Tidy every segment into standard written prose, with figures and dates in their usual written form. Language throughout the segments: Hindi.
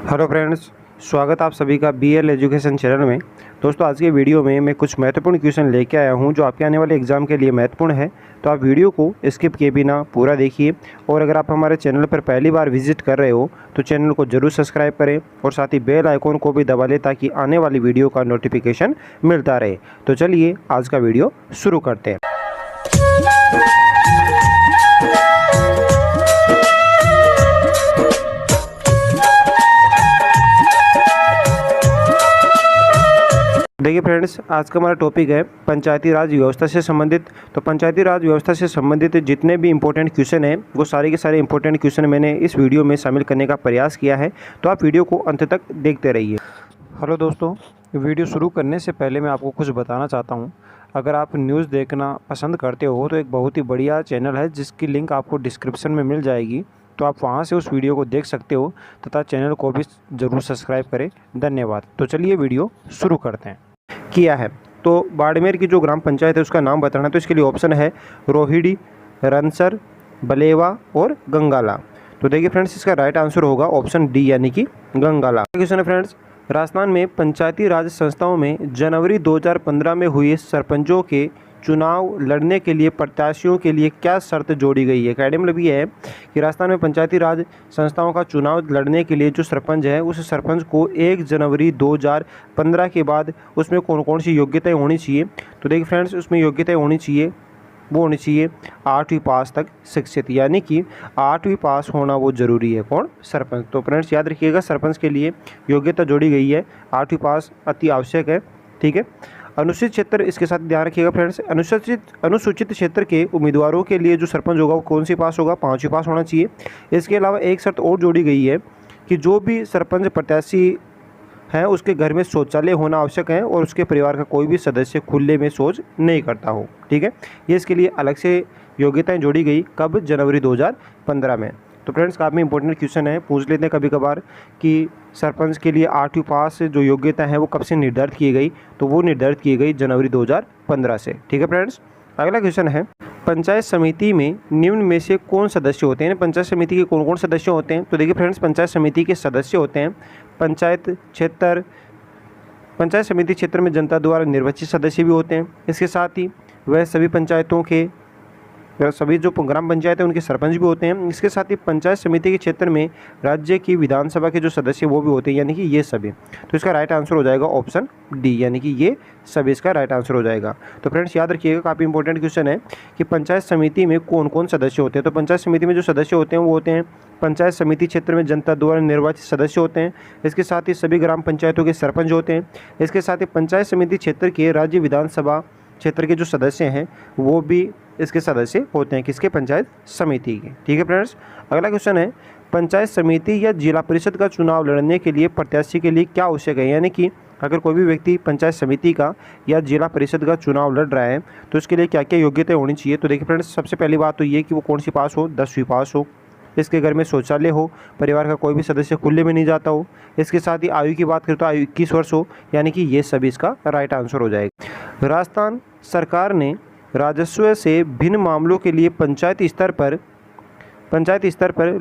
हेलो फ्रेंड्स, स्वागत आप सभी का बीएल एजुकेशन चैनल में। दोस्तों, आज के वीडियो में मैं कुछ महत्वपूर्ण क्वेश्चन लेके आया हूं जो आपके आने वाले एग्ज़ाम के लिए महत्वपूर्ण है। तो आप वीडियो को स्किप किए बिना पूरा देखिए, और अगर आप हमारे चैनल पर पहली बार विजिट कर रहे हो तो चैनल को जरूर सब्सक्राइब करें और साथ ही बेल आइकॉन को भी दबा लें ताकि आने वाली वीडियो का नोटिफिकेशन मिलता रहे। तो चलिए आज का वीडियो शुरू करते हैं। देखिए फ्रेंड्स, आज का हमारा टॉपिक है पंचायती राज व्यवस्था से संबंधित। तो पंचायती राज व्यवस्था से संबंधित जितने भी इंपॉर्टेंट क्वेश्चन हैं वो सारे के सारे इंपॉर्टेंट क्वेश्चन मैंने इस वीडियो में शामिल करने का प्रयास किया है। तो आप वीडियो को अंत तक देखते रहिए। हेलो दोस्तों, वीडियो शुरू करने से पहले मैं आपको कुछ बताना चाहता हूँ। अगर आप न्यूज़ देखना पसंद करते हो तो एक बहुत ही बढ़िया चैनल है जिसकी लिंक आपको डिस्क्रिप्शन में मिल जाएगी, तो आप वहां से उस वीडियो को देख सकते हो तथा चैनल को भी ज़रूर सब्सक्राइब करें। धन्यवाद। तो चलिए वीडियो शुरू करते हैं। किया है तो बाड़मेर की जो ग्राम पंचायत है उसका नाम बताना है। तो इसके लिए ऑप्शन है रोहिणी, रनसर, बलेवा और गंगाला। तो देखिए फ्रेंड्स, इसका राइट आंसर होगा ऑप्शन डी यानी कि गंगाला। क्वेश्चन है फ्रेंड्स, राजस्थान में पंचायती राज संस्थाओं में जनवरी 2015 में हुए सरपंचों के चुनाव लड़ने के लिए प्रत्याशियों के लिए क्या शर्त जोड़ी गई है। कहने मतलब ये है कि राजस्थान में पंचायती राज संस्थाओं का चुनाव लड़ने के लिए जो सरपंच है उस सरपंच को 1 जनवरी 2015 के बाद उसमें कौन कौन सी योग्यताएं होनी चाहिए। तो देखिए फ्रेंड्स, उसमें योग्यताएं होनी चाहिए, वो होनी चाहिए 8वीं पास तक शिक्षित, यानी कि 8वीं पास होना वो ज़रूरी है। कौन? सरपंच। तो फ्रेंड्स याद रखिएगा, सरपंच के लिए योग्यता जोड़ी गई है, 8वीं पास अति आवश्यक है। ठीक है। अनुसूचित क्षेत्र, इसके साथ ध्यान रखिएगा फ्रेंड्स, अनुसूचित क्षेत्र के उम्मीदवारों के लिए जो सरपंच होगा वो कौन सी पास होगा? 5वीं पास होना चाहिए। इसके अलावा एक शर्त और जोड़ी गई है कि जो भी सरपंच प्रत्याशी है उसके घर में शौचालय होना आवश्यक है और उसके परिवार का कोई भी सदस्य खुले में शौच नहीं करता हो। ठीक है, ये इसके लिए अलग से योग्यताएं जोड़ी गई। कब? जनवरी 2015 में। तो फ्रेंड्स, काफ़ी इंपॉर्टेंट क्वेश्चन है, पूछ लेते हैं कभी कभार कि सरपंच के लिए 8वीं पास जो योग्यता है वो कब से निर्धारित की गई। तो वो निर्धारित की गई जनवरी 2015 से। ठीक है फ्रेंड्स, अगला क्वेश्चन है, पंचायत समिति में निम्न में से कौन सदस्य होते हैं? पंचायत समिति के कौन कौन सदस्य होते हैं? तो देखिए फ्रेंड्स, पंचायत समिति के सदस्य होते हैं पंचायत समिति क्षेत्र में जनता द्वारा निर्वाचित सदस्य भी होते हैं। इसके साथ ही वह सभी पंचायतों के सभी जो ग्राम पंचायत है उनके सरपंच भी होते हैं। इसके साथ ही पंचायत समिति के क्षेत्र में राज्य की विधानसभा के जो सदस्य वो भी होते हैं, यानी कि ये सभी। तो इसका राइट आंसर हो जाएगा ऑप्शन डी, यानी कि ये सभी इसका राइट आंसर हो जाएगा। तो फ्रेंड्स याद रखिएगा, काफ़ी इंपॉर्टेंट क्वेश्चन है कि पंचायत समिति में कौन कौन सदस्य होते हैं। तो पंचायत समिति में जो सदस्य होते हैं वो होते हैं पंचायत समिति क्षेत्र में जनता द्वारा निर्वाचित सदस्य होते हैं। इसके साथ ही सभी ग्राम पंचायतों के सरपंच होते हैं। इसके साथ ही पंचायत समिति क्षेत्र के राज्य विधानसभा क्षेत्र के जो सदस्य हैं वो भी इसके सदस्य होते हैं। किसके? पंचायत समिति के। ठीक है फ्रेंड्स, अगला क्वेश्चन है, पंचायत समिति या जिला परिषद का चुनाव लड़ने के लिए प्रत्याशी के लिए क्या आवश्यक है? यानी कि अगर कोई भी व्यक्ति पंचायत समिति का या जिला परिषद का चुनाव लड़ रहा है तो इसके लिए क्या क्या योग्यता होनी चाहिए। तो देखिए फ्रेंड्स, सबसे पहली बात तो ये कि वो कौन सी पास हो? 10वीं पास हो। इसके घर में शौचालय हो, परिवार का कोई भी सदस्य खुले में नहीं जाता हो। इसके साथ ही आयु की बात करें तो आयु 21 वर्ष हो, यानी कि ये सभी इसका राइट आंसर हो जाएगा। राजस्थान सरकार ने राजस्व से भिन्न मामलों के लिए पंचायत स्तर पर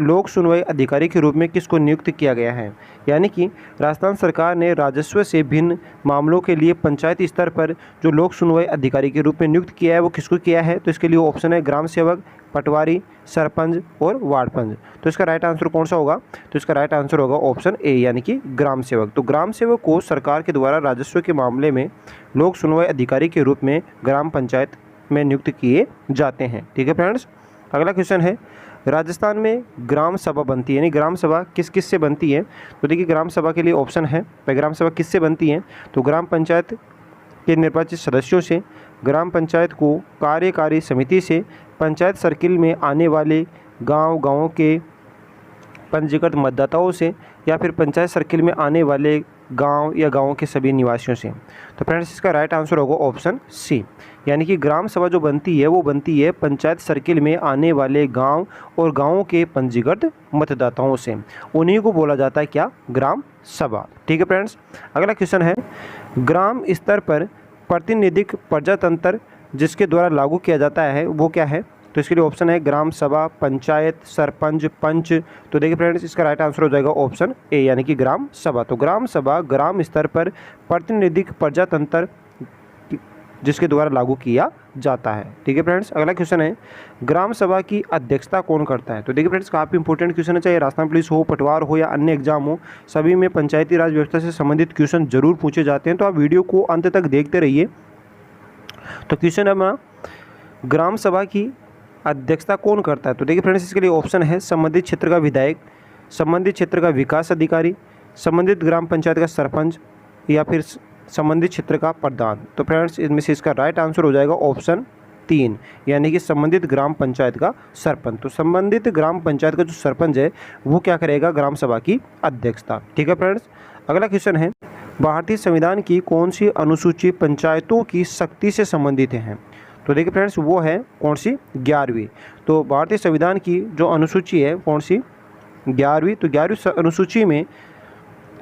लोक सुनवाई अधिकारी के रूप में किसको नियुक्त किया गया है? यानी कि राजस्थान सरकार ने राजस्व से भिन्न मामलों के लिए पंचायत स्तर पर जो लोक सुनवाई अधिकारी के रूप में नियुक्त किया है वो किसको किया है? तो इसके लिए ऑप्शन है ग्राम सेवक, पटवारी, सरपंच और वार्ड पंच। तो इसका राइट आंसर कौन सा होगा? तो इसका राइट आंसर होगा ऑप्शन ए, यानी कि ग्राम सेवक। तो ग्राम सेवक को सरकार के द्वारा राजस्व के मामले में लोक सुनवाई अधिकारी के रूप में ग्राम पंचायत में नियुक्त किए जाते हैं। ठीक है फ्रेंड्स, अगला क्वेश्चन है, राजस्थान में ग्राम सभा बनती है, यानी ग्राम सभा किस किस से बनती है? तो देखिए ग्राम सभा के लिए ऑप्शन है, ग्राम सभा किससे बनती है? तो ग्राम पंचायत के निर्वाचित सदस्यों से, ग्राम पंचायत को कार्यकारी समिति से, पंचायत सर्किल में आने वाले गाँव के पंजीकृत मतदाताओं से, या फिर पंचायत सर्किल में आने वाले गांव या गांव के सभी निवासियों से। तो फ्रेंड्स इसका राइट आंसर होगा ऑप्शन सी, यानी कि ग्राम सभा जो बनती है वो बनती है पंचायत सर्किल में आने वाले गांव और गांवों के पंजीकृत मतदाताओं से। उन्हीं को बोला जाता है क्या? ग्राम सभा। ठीक है फ्रेंड्स, अगला क्वेश्चन है, ग्राम स्तर पर प्रातिनिधिक प्रजातंत्र जिसके द्वारा लागू किया जाता है वो क्या है? तो इसके लिए ऑप्शन है ग्राम सभा, पंचायत, सरपंच, पंच। तो देखिए फ्रेंड्स, इसका राइट आंसर हो जाएगा ऑप्शन ए यानी कि ग्राम सभा। तो ग्राम सभा ग्राम स्तर पर प्रातिनिधिक प्रजातंत्र जिसके द्वारा लागू किया जाता है। ठीक है फ्रेंड्स, अगला क्वेश्चन है ग्राम सभा की अध्यक्षता कौन करता है। तो देखिए फ्रेंड्स, काफ़ी इंपॉर्टेंट क्वेश्चन है, चाहे राजस्थान पुलिस हो, पटवार हो या अन्य एग्जाम हो, सभी में पंचायती राज व्यवस्था से संबंधित क्वेश्चन जरूर पूछे जाते हैं। तो आप वीडियो को अंत तक देखते रहिए। तो क्वेश्चन है हमारा, ग्राम सभा की अध्यक्षता कौन करता है। तो देखिए फ्रेंड्स, इसके लिए ऑप्शन है संबंधित क्षेत्र का विधायक, संबंधित क्षेत्र का विकास अधिकारी, संबंधित ग्राम पंचायत का सरपंच या फिर संबंधित क्षेत्र का प्रधान। तो फ्रेंड्स, इनमें से इसका राइट आंसर हो जाएगा ऑप्शन 3 यानी कि संबंधित ग्राम पंचायत का सरपंच। तो संबंधित ग्राम पंचायत का जो सरपंच है वो क्या करेगा, ग्राम सभा की अध्यक्षता। ठीक है फ्रेंड्स, अगला क्वेश्चन है भारतीय संविधान की कौन सी अनुसूची पंचायतों की शक्ति से संबंधित है। तो देखिए फ्रेंड्स, वो है कौन सी, 11वीं। तो भारतीय संविधान की जो अनुसूची है कौन सी, 11वीं। तो 11वीं अनुसूची में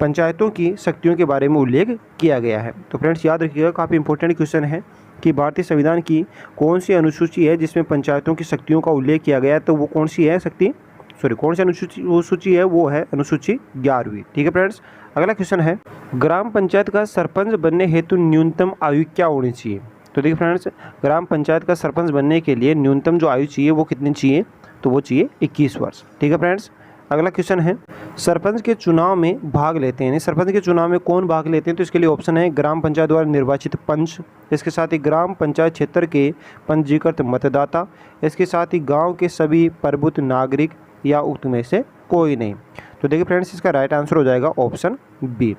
पंचायतों की शक्तियों के बारे में उल्लेख किया गया है। तो फ्रेंड्स याद रखिएगा, काफ़ी इंपॉर्टेंट क्वेश्चन है कि भारतीय संविधान की कौन सी अनुसूची है जिसमें पंचायतों की शक्तियों का उल्लेख किया गया है। तो वो कौन सी है कौन सी अनुसूची है, वो है अनुसूची 11वीं। ठीक है फ्रेंड्स, अगला क्वेश्चन है ग्राम पंचायत का सरपंच बनने हेतु न्यूनतम आयु क्या होनी चाहिए। तो देखिए फ्रेंड्स, ग्राम पंचायत का सरपंच बनने के लिए न्यूनतम जो आयु चाहिए वो कितनी चाहिए, तो वो चाहिए 21 वर्ष। ठीक है फ्रेंड्स, अगला क्वेश्चन है सरपंच के चुनाव में भाग लेते हैं, सरपंच के चुनाव में कौन भाग लेते हैं। तो इसके लिए ऑप्शन है ग्राम पंचायत द्वारा निर्वाचित पंच, इसके साथ ही ग्राम पंचायत क्षेत्र के पंजीकृत मतदाता, इसके साथ ही गांव के सभी प्रबुद्ध नागरिक या उक्त में से कोई नहीं। तो देखिए फ्रेंड्स, इसका राइट आंसर हो जाएगा ऑप्शन बी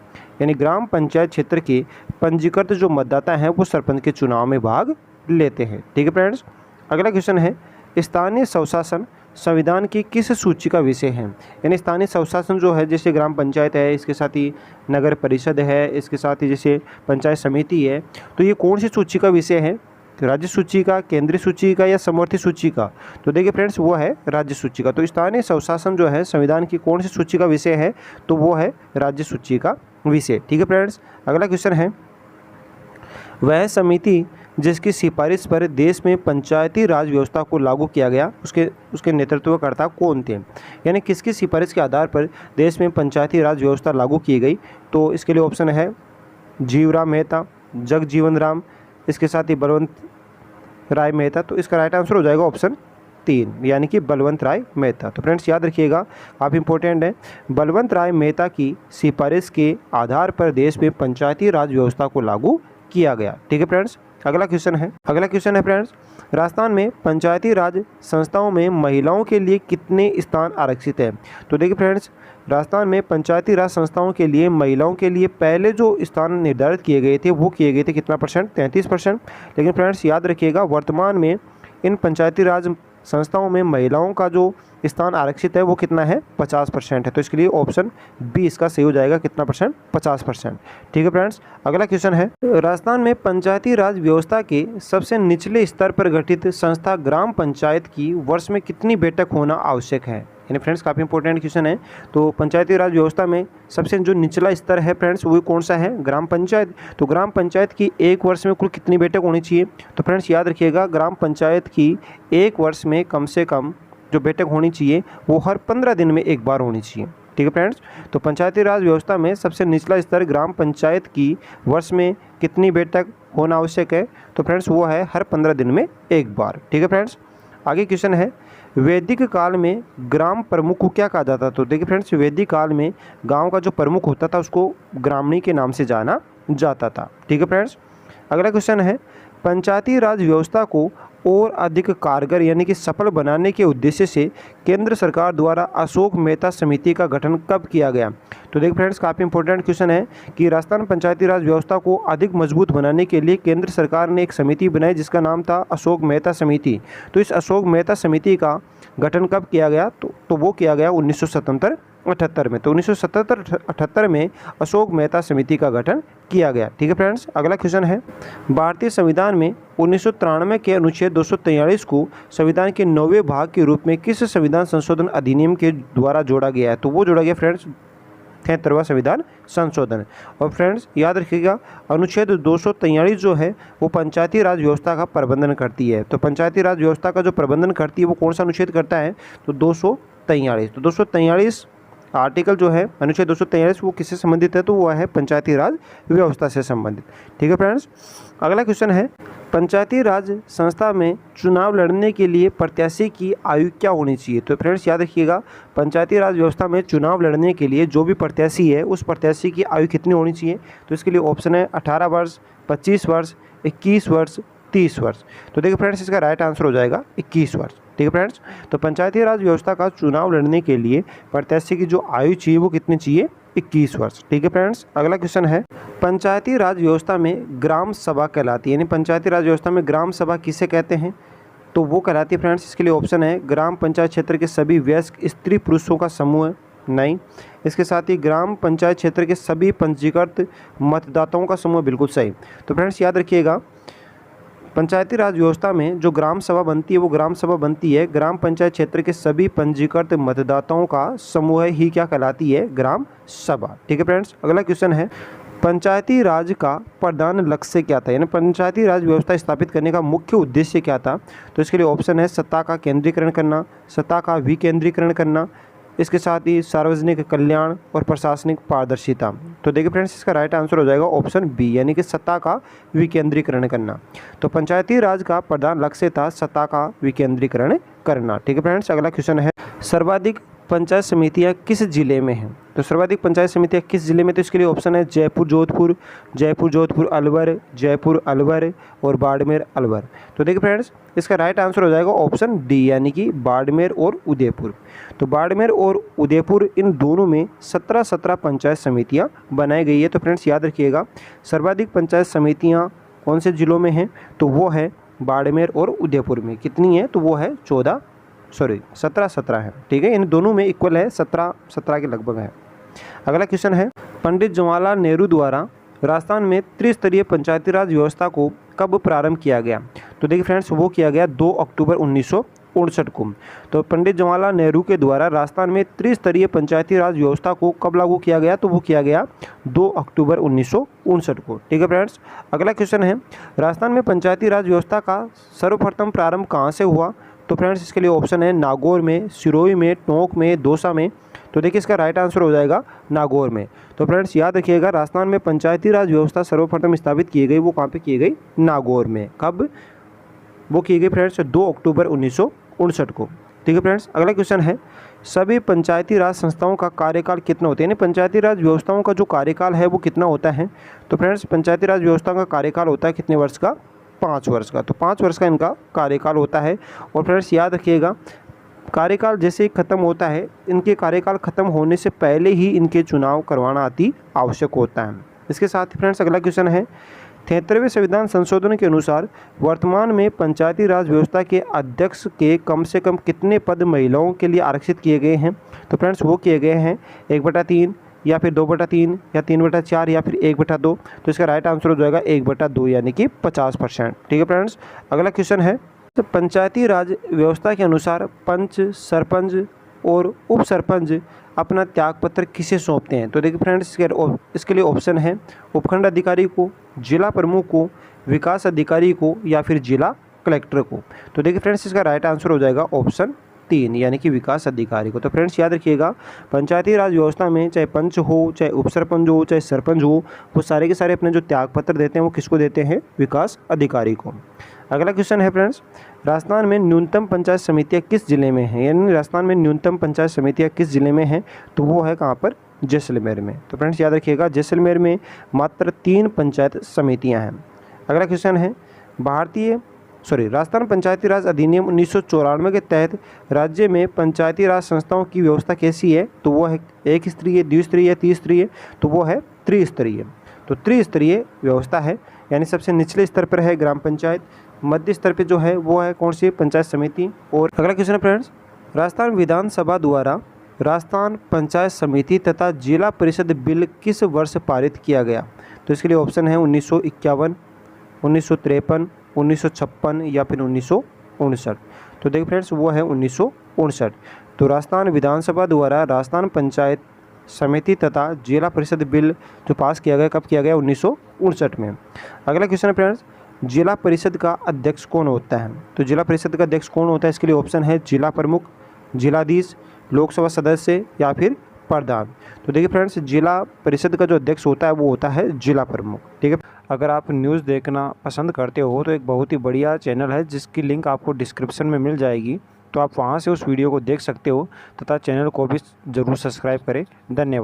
यानी ग्राम पंचायत क्षेत्र के पंजीकृत जो मतदाता हैं वो सरपंच के चुनाव में भाग लेते हैं। ठीक है फ्रेंड्स, अगला क्वेश्चन है स्थानीय स्वशासन संविधान की किस सूची का विषय है। यानी स्थानीय स्वशासन जो है, जैसे ग्राम पंचायत है, इसके साथ ही नगर परिषद है, इसके साथ ही जैसे पंचायत समिति है, तो ये कौन सी सूची का विषय है, राज्य सूची का, केंद्रीय सूची का या समवर्ती सूची का। तो देखिए फ्रेंड्स, वो है राज्य सूची का। तो स्थानीय स्वशासन जो है संविधान की कौन सी सूची का विषय है, तो वो है राज्य सूची का विषय। ठीक है फ्रेंड्स, अगला क्वेश्चन है वह समिति जिसकी सिफारिश पर देश में पंचायती राज व्यवस्था को लागू किया गया, उसके नेतृत्वकर्ता कौन थे। यानी किसकी सिफारिश के आधार पर देश में पंचायती राज व्यवस्था लागू की गई। तो इसके लिए ऑप्शन है जीवराम मेहता, जगजीवन राम, इसके साथ ही बलवंत राय मेहता। तो इसका राइट आंसर हो जाएगा ऑप्शन 3 यानी कि बलवंत राय मेहता। तो फ्रेंड्स याद रखिएगा, काफ़ी इंपॉर्टेंट है, बलवंत राय मेहता की सिफारिश के आधार पर देश में पंचायती राज व्यवस्था को लागू किया गया। ठीक है फ्रेंड्स, अगला क्वेश्चन है फ्रेंड्स राजस्थान में पंचायती राज संस्थाओं में महिलाओं के लिए कितने स्थान आरक्षित हैं। तो देखिए फ्रेंड्स, राजस्थान में पंचायती राज संस्थाओं के लिए महिलाओं के लिए पहले जो स्थान निर्धारित किए गए थे वो किए गए थे कितना परसेंट, 33%। लेकिन फ्रेंड्स याद रखिएगा, वर्तमान में इन पंचायती राज संस्थाओं में महिलाओं का जो स्थान आरक्षित है वो कितना है, 50% है। तो इसके लिए ऑप्शन बी इसका सही हो जाएगा, कितना परसेंट, 50%। ठीक है फ्रेंड्स, अगला क्वेश्चन है राजस्थान में पंचायती राज व्यवस्था के सबसे निचले स्तर पर गठित संस्था ग्राम पंचायत की वर्ष में कितनी बैठक होना आवश्यक है। यानी फ्रेंड्स काफ़ी इंपॉर्टेंट क्वेश्चन है। तो पंचायती राज व्यवस्था में सबसे जो निचला स्तर है फ्रेंड्स वो कौन सा है, ग्राम पंचायत। तो ग्राम पंचायत की एक वर्ष में कुल कितनी बैठक होनी चाहिए। तो फ्रेंड्स याद रखिएगा, ग्राम पंचायत की एक वर्ष में कम से कम जो बैठक होनी चाहिए वो हर 15 दिन में एक बार होनी चाहिए। ठीक है फ्रेंड्स, तो पंचायती राज व्यवस्था में सबसे निचला स्तर ग्राम पंचायत की वर्ष में कितनी बैठक होना आवश्यक है। तो फ्रेंड्स वो है हर 15 दिन में एक बार। ठीक है फ्रेंड्स, आगे क्वेश्चन है वैदिक काल में ग्राम प्रमुख को क्या कहा जाता था। तो देखिए फ्रेंड्स, वैदिक काल में गांव का जो प्रमुख होता था उसको ग्रामणी के नाम से जाना जाता था। ठीक है फ्रेंड्स, अगला क्वेश्चन है पंचायती राज व्यवस्था को और अधिक कारगर यानी कि सफल बनाने के उद्देश्य से केंद्र सरकार द्वारा अशोक मेहता समिति का गठन कब किया गया। तो देखिए फ्रेंड्स, काफ़ी इंपॉर्टेंट क्वेश्चन है कि राजस्थान पंचायती राज व्यवस्था को अधिक मजबूत बनाने के लिए केंद्र सरकार ने एक समिति बनाई जिसका नाम था अशोक मेहता समिति। तो इस अशोक मेहता समिति का गठन कब किया गया, तो वो किया गया 1977-78 में। तो 1977-78 में अशोक मेहता समिति का गठन किया गया। ठीक है फ्रेंड्स, अगला क्वेश्चन है भारतीय संविधान में 1993 के अनुच्छेद 243 को संविधान के 9वें भाग के रूप में किस संविधान संशोधन अधिनियम के द्वारा जोड़ा गया है। तो वो जोड़ा गया फ्रेंड्स 73वां संविधान संशोधन। और फ्रेंड्स याद रखिएगा, अनुच्छेद 243 जो है वो पंचायती राज व्यवस्था का प्रबंधन करती है। तो पंचायती राज व्यवस्था का जो प्रबंधन करती है वो कौन सा अनुच्छेद करता है, तो 243। तो 243 आर्टिकल जो है, अनुच्छेद 243 वो किससे संबंधित है, तो वो है पंचायती राज व्यवस्था से संबंधित। ठीक है फ्रेंड्स, अगला क्वेश्चन है, पंचायती राज संस्था में चुनाव लड़ने के लिए प्रत्याशी की आयु क्या होनी चाहिए। तो फ्रेंड्स याद रखिएगा, पंचायती राज व्यवस्था में चुनाव लड़ने के लिए जो भी प्रत्याशी है उस प्रत्याशी की आयु कितनी होनी चाहिए। तो इसके लिए ऑप्शन है 18 वर्ष, 25 वर्ष, 21 वर्ष, 30 वर्ष। तो देखिए फ्रेंड्स, इसका राइट आंसर हो जाएगा 21 वर्ष। ठीक है फ्रेंड्स, तो पंचायती राज व्यवस्था का चुनाव लड़ने के लिए प्रत्याशी की जो आयु चाहिए वो कितनी चाहिए, 21 वर्ष। ठीक है फ्रेंड्स, अगला क्वेश्चन है, पंचायती राज व्यवस्था में ग्राम सभा कहलाती है, यानी पंचायती राज व्यवस्था में ग्राम सभा किसे कहते हैं, तो वो कहलाती है फ्रेंड्स, इसके लिए ऑप्शन है ग्राम पंचायत क्षेत्र के सभी वयस्क स्त्री पुरुषों का समूह, नहीं। इसके साथ ही ग्राम पंचायत क्षेत्र के सभी पंजीकृत मतदाताओं का समूह, बिल्कुल सही। तो फ्रेंड्स याद रखिएगा, पंचायती राज व्यवस्था में जो ग्राम सभा बनती है वो ग्राम सभा बनती है ग्राम पंचायत क्षेत्र के सभी पंजीकृत मतदाताओं का समूह ही क्या कहलाती है, ग्राम सभा। ठीक है फ्रेंड्स, अगला क्वेश्चन है, पंचायती राज का प्रधान लक्ष्य क्या था, यानी पंचायती राज व्यवस्था स्थापित करने का मुख्य उद्देश्य क्या था। तो इसके लिए ऑप्शन है सत्ता का केंद्रीकरण करना, सत्ता का विकेंद्रीकरण करना, इसके साथ ही सार्वजनिक कल्याण और प्रशासनिक पारदर्शिता। तो देखिए फ्रेंड्स, इसका राइट आंसर हो जाएगा ऑप्शन बी, यानी कि सत्ता का विकेंद्रीकरण करना। तो पंचायती राज का प्रधान लक्ष्य था सत्ता का विकेंद्रीकरण करना। ठीक है फ्रेंड्स, अगला क्वेश्चन है, सर्वाधिक पंचायत समितियां किस जिले में हैं। तो सर्वाधिक पंचायत समितियां किस जिले में, तो इसके लिए ऑप्शन है जयपुर जोधपुर, जयपुर जोधपुर अलवर, जयपुर अलवर और बाड़मेर अलवर। तो देखिए फ्रेंड्स, इसका राइट आंसर हो जाएगा ऑप्शन डी, यानी कि बाड़मेर और उदयपुर। तो बाड़मेर और उदयपुर, इन दोनों में 17 पंचायत समितियां बनाई गई है। तो फ्रेंड्स याद रखिएगा, सर्वाधिक पंचायत समितियां कौन से जिलों में हैं, तो वो है बाड़मेर और उदयपुर में। कितनी है, तो वो है 17 है। ठीक है, इन दोनों में इक्वल है, 17 के लगभग है। अगला क्वेश्चन है, पंडित जवाहरलाल नेहरू द्वारा राजस्थान में त्रिस्तरीय पंचायती राज व्यवस्था को कब प्रारंभ किया गया। तो देखिए फ्रेंड्स, वो किया गया 2 अक्टूबर 1969 को। तो पंडित जवाहरलाल नेहरू के द्वारा राजस्थान में त्रिस्तरीय पंचायती राज व्यवस्था को कब लागू किया गया, तो वो किया गया 2 अक्टूबर 1969 को। ठीक है फ्रेंड्स, अगला क्वेश्चन है, राजस्थान में पंचायती राज व्यवस्था का सर्वप्रथम प्रारंभ कहाँ से हुआ। तो फ्रेंड्स इसके लिए ऑप्शन है नागौर में, सिरोही में, टोंक में, दौसा में। तो देखिए इसका राइट आंसर हो जाएगा नागौर में। तो फ्रेंड्स याद रखिएगा, राजस्थान में पंचायती राज व्यवस्था सर्वप्रथम स्थापित की गई, वो कहाँ पे की गई, नागौर में। कब वो की गई फ्रेंड्स, 2 अक्टूबर 1969 को। ठीक है फ्रेंड्स, अगला क्वेश्चन है, सभी पंचायती राज संस्थाओं का कार्यकाल कितना होता है, यानी पंचायती राज व्यवस्थाओं का जो कार्यकाल है वो कितना होता है। तो फ्रेंड्स पंचायती राज व्यवस्था का कार्यकाल होता है कितने वर्ष का, 5 वर्ष का। तो 5 वर्ष का इनका कार्यकाल होता है। और फ्रेंड्स याद रखिएगा, कार्यकाल जैसे ही खत्म होता है, इनके कार्यकाल खत्म होने से पहले ही इनके चुनाव करवाना अति आवश्यक होता है। इसके साथ ही फ्रेंड्स अगला क्वेश्चन है, 73वें संविधान संशोधन के अनुसार वर्तमान में पंचायती राज व्यवस्था के अध्यक्ष के कम से कम कितने पद महिलाओं के लिए आरक्षित किए गए हैं। तो फ्रेंड्स वो किए गए हैं 1/3 या फिर 2/3 या 3/4 या फिर 1/2। तो इसका राइट आंसर हो जाएगा 1/2, यानी कि 50%। ठीक है फ्रेंड्स, अगला क्वेश्चन है, तो पंचायती राज व्यवस्था के अनुसार पंच, सरपंच और उप सरपंच अपना त्यागपत्र किसे सौंपते हैं। तो देखिए फ्रेंड्स, इसके लिए ऑप्शन है उपखंड अधिकारी को, जिला प्रमुख को, विकास अधिकारी को या फिर जिला कलेक्टर को। तो देखिए फ्रेंड्स, इसका राइट आंसर हो जाएगा ऑप्शन 3, यानी कि विकास अधिकारी को। तो फ्रेंड्स याद रखिएगा, पंचायती राज व्यवस्था में चाहे पंच हो, चाहे उप सरपंच हो, चाहे सरपंच हो, वो सारे के सारे अपने जो त्यागपत्र देते हैं वो किसको देते हैं, विकास अधिकारी को। अगला क्वेश्चन है फ्रेंड्स, राजस्थान में न्यूनतम पंचायत समितियां किस जिले में हैं, यानी राजस्थान में न्यूनतम पंचायत समितियां किस जिले में हैं। तो वो है कहाँ पर, जैसलमेर में। तो फ्रेंड्स याद रखिएगा, जैसलमेर में मात्र 3 पंचायत समितियां हैं। अगला क्वेश्चन है, राजस्थान पंचायती राज अधिनियम 1994 के तहत राज्य में पंचायती राज संस्थाओं की व्यवस्था कैसी है। तो वो है 1 स्तरीय, 2 स्तरीय, 3 स्तरीय। तो वो है त्रिस्तरीय। तो त्रिस्तरीय व्यवस्था है, यानी सबसे निचले स्तर पर है ग्राम पंचायत, मध्य स्तर पे जो है वो है कौन सी, पंचायत समिति। और अगला क्वेश्चन है फ्रेंड्स, राजस्थान विधानसभा द्वारा राजस्थान पंचायत समिति तथा जिला परिषद बिल किस वर्ष पारित किया गया। तो इसके लिए ऑप्शन है 1951, 1953, 1956 या फिर 1959। तो देखिए फ्रेंड्स, वो है 1959। तो राजस्थान विधानसभा द्वारा राजस्थान पंचायत समिति तथा जिला परिषद बिल जो पास किया गया, कब किया गया? 1959 में। अगला क्वेश्चन है फ्रेंड्स, जिला परिषद का अध्यक्ष कौन होता है? तो जिला परिषद का अध्यक्ष कौन होता है? इसके लिए ऑप्शन है जिला प्रमुख, जिलाधीश, लोकसभा सदस्य या फिर प्रधान। तो देखिए फ्रेंड्स, जिला परिषद का जो अध्यक्ष होता है वो होता है जिला प्रमुख। ठीक है, अगर आप न्यूज़ देखना पसंद करते हो तो एक बहुत ही बढ़िया चैनल है जिसकी लिंक आपको डिस्क्रिप्शन में मिल जाएगी, तो आप वहां से उस वीडियो को देख सकते हो तथा चैनल को भी ज़रूर सब्सक्राइब करें। धन्यवाद।